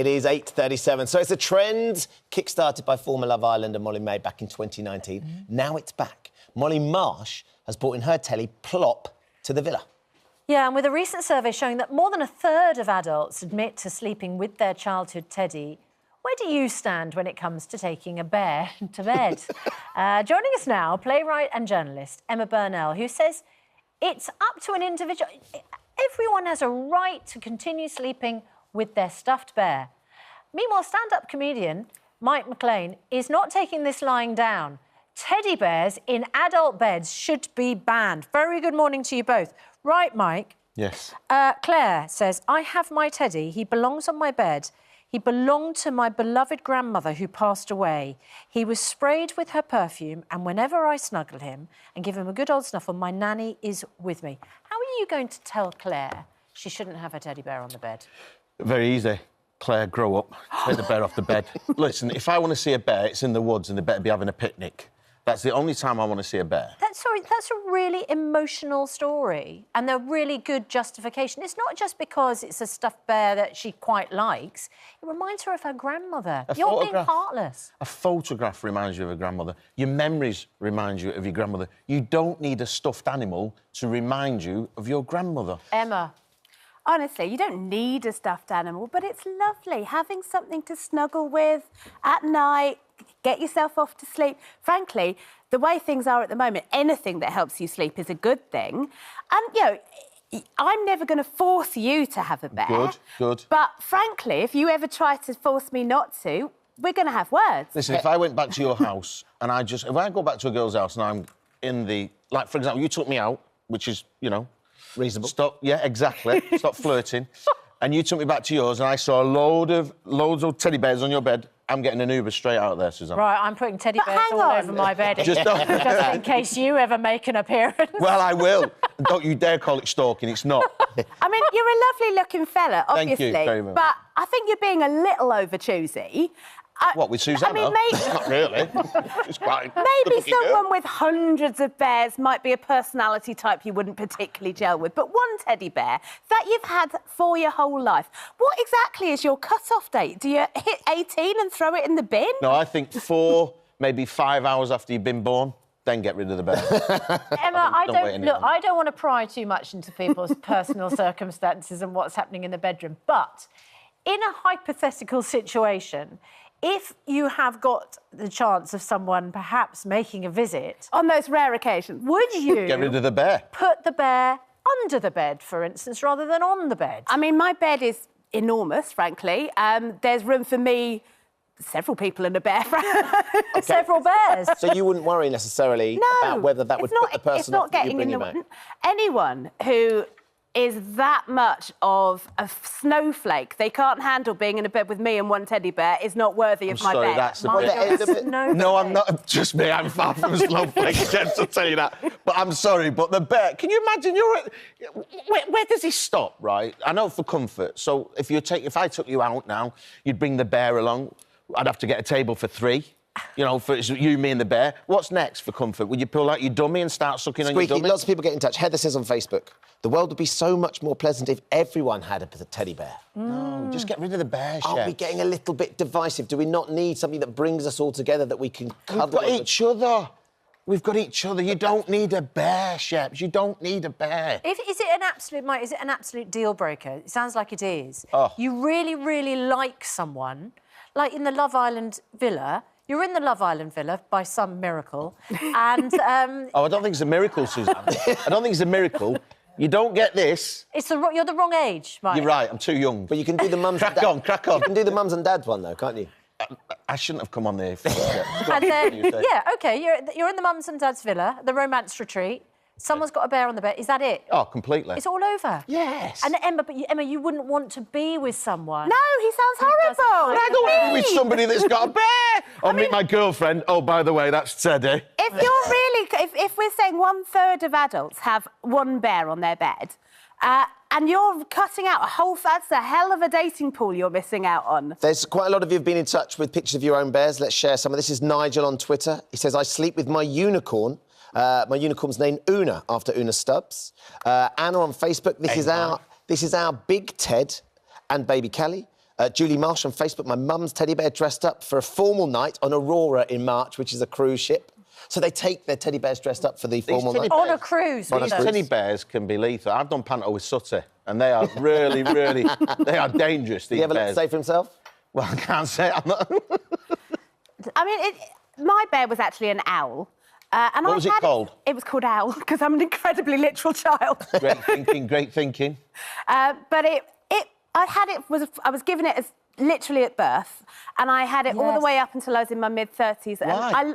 It is 8:37. So it's a trend kick-started by former Love Islander Molly May back in 2019. Now it's back. Molly Marsh has brought in her telly plop to the villa. Yeah, and with a recent survey showing that more than a third of adults admit to sleeping with their childhood teddy, where do you stand when it comes to taking a bear to bed? Joining us now, playwright and journalist Emma Burnell, who says it's up to an individual. Everyone has a right to continue sleeping with their stuffed bear. Meanwhile, stand-up comedian Mike McLean is not taking this lying down. Teddy bears in adult beds should be banned. Very good morning to you both. Right, Mike? Yes. Claire says, I have my teddy. He belongs on my bed. He belonged to my beloved grandmother who passed away. He was sprayed with her perfume, and whenever I snuggle him and give him a good old snuffle, my nanny is with me. How are you going to tell Claire she shouldn't have her teddy bear on the bed? Very easy. Claire, grow up. Take the bear off the bed. Listen, if I want to see a bear, it's in the woods and they better be having a picnic. That's the only time I want to see a bear. That's a really emotional story and a really good justification. It's not just because it's a stuffed bear that she quite likes. It reminds her of her grandmother. You're being heartless. A photograph reminds you of a grandmother. Your memories remind you of your grandmother. You don't need a stuffed animal to remind you of your grandmother. Emma. Honestly, you don't need a stuffed animal, but it's lovely having something to snuggle with at night, get yourself off to sleep. Frankly, the way things are at the moment, anything that helps you sleep is a good thing. And, you know, I'm never going to force you to have a bear. Good. But, frankly, if you ever try to force me not to, we're going to have words. Listen, if I went back to your house and if I go back to a girl's house and I'm in the... Like, for example, you took me out, which is, you know... Reasonable. Stop, yeah, exactly. Stop flirting. And you took me back to yours and I saw loads of teddy bears on your bed. I'm getting an Uber straight out there, Susanna. Right, I'm putting teddy bears all over my bed. Just in case you ever make an appearance. Well, I will. Don't you dare call it stalking, it's not. I mean, you're a lovely-looking fella, obviously. Thank you very much. But I think you're being a little over-choosy. What, with Susanna? I mean, maybe... Not really. She's quite Maybe someone with hundreds of bears might be a personality type you wouldn't particularly gel with, but one teddy bear that you've had for your whole life, what exactly is your cut-off date? Do you hit 18 and throw it in the bin? No, I think 4, maybe 5 hours after you've been born, then get rid of the bear. Emma, I don't want to pry too much into people's personal circumstances and what's happening in the bedroom, but in a hypothetical situation... If you have got the chance of someone perhaps making a visit... On those rare occasions. Would you... Get rid of the bear. ...put the bear under the bed, for instance, rather than on the bed? I mean, my bed is enormous, frankly. There's room for me, several people and a bear. Okay. Several bears. So you wouldn't worry necessarily about whether that would put the person off that you're bringing back? Anyone who... is that much of a snowflake. They can't handle being in a bed with me and one teddy bear is not worthy of my bed. That's the bit. No, I'm not. Just me. I'm far from a snowflake, gents, I'll tell you that. But I'm sorry, but the bear... Can you imagine where does he stop, right? I know for comfort. So if I took you out now, you'd bring the bear along. I'd have to get a table for 3. You know, for you, me and the bear. What's next for comfort? Would you pull out your dummy and start sucking on your dummy? Lots of people get in touch. Heather says on Facebook, the world would be so much more pleasant if everyone had a teddy bear. No, just get rid of the bear, Shep. Aren't we getting a little bit divisive? Do we not need something that brings us all together that we can cuddle? We've got each other. We've got each other. You don't need a bear, Shep. You don't need a bear. Is it an absolute deal breaker? It sounds like it is. Oh. You really, really like someone, like in the Love Island villa. You're in the Love Island villa by some miracle, and... Oh, I don't think it's a miracle, Susanna. I don't think it's a miracle. You don't get this. You're the wrong age, Mike. You're right, I'm too young. But you can do the mums Crack on. You can do the mums and dads one, though, can't you? I shouldn't have come on there. And then, yeah, OK, you're in the mums and dads villa, the romance retreat. Someone's got a bear on the bed. Is that it? Oh, completely. It's all over. Yes. And Emma, you wouldn't want to be with someone. No, he sounds horrible. I don't want to be with somebody that's got a bear. I'll meet my girlfriend. Oh, by the way, that's Teddy. If you're really... If we're saying 1/3 of adults have one bear on their bed, and you're cutting out a whole... That's a hell of a dating pool you're missing out on. There's quite a lot of you have been in touch with pictures of your own bears. Let's share some of this. Is Nigel on Twitter. He says, I sleep with my unicorn. My unicorn's named Una, after Una Stubbs. Anna on Facebook. This is our Big Ted and baby Callie. Julie Marsh on Facebook, my mum's teddy bear dressed up for a formal night on Aurora in March, which is a cruise ship. So they take their teddy bears dressed up for the formal night. On a cruise. These teddy bears can be lethal. I've done panto with Sutty, and they are really, really, they are dangerous, these Did he ever let bears. say for himself? Well, I can't say. I'm not... I mean, my bear was actually an owl. And What was it called? It was called Owl, because I'm an incredibly literal child. Great thinking, great thinking. But I was given it as literally at birth, and I had it all the way up until I was in my mid-30s. Why?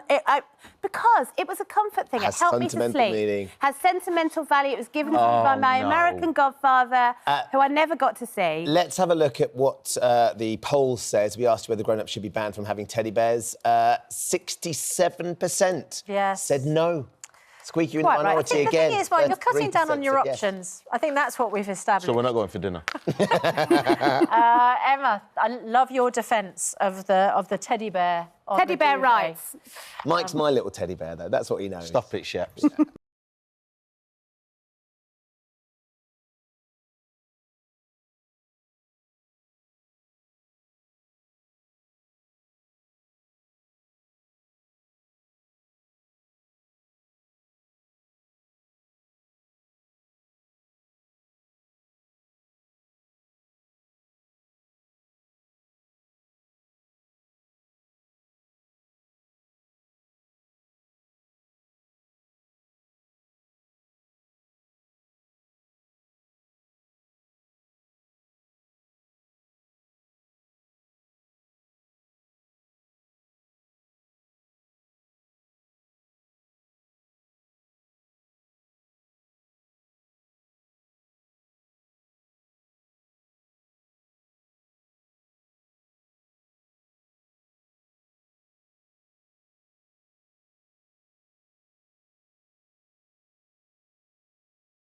Because it was a comfort thing. Has It helped me to sentimental sleep. meaning. Has sentimental value. It was given to me by my American godfather, who I never got to see. Let's have a look at what the poll says. We asked you whether grown-ups should be banned from having teddy bears. 67% said no. Squeaky, you're in the Quite right. I minority think again. the thing is, Mike, you're cutting down on your 33% yes. options. I think that's what we've established. So we're not going for dinner. Emma, I love your defence of the teddy bear. Teddy bear rights. Mike's my little teddy bear, though. That's what he knows. Stop it, Sheps.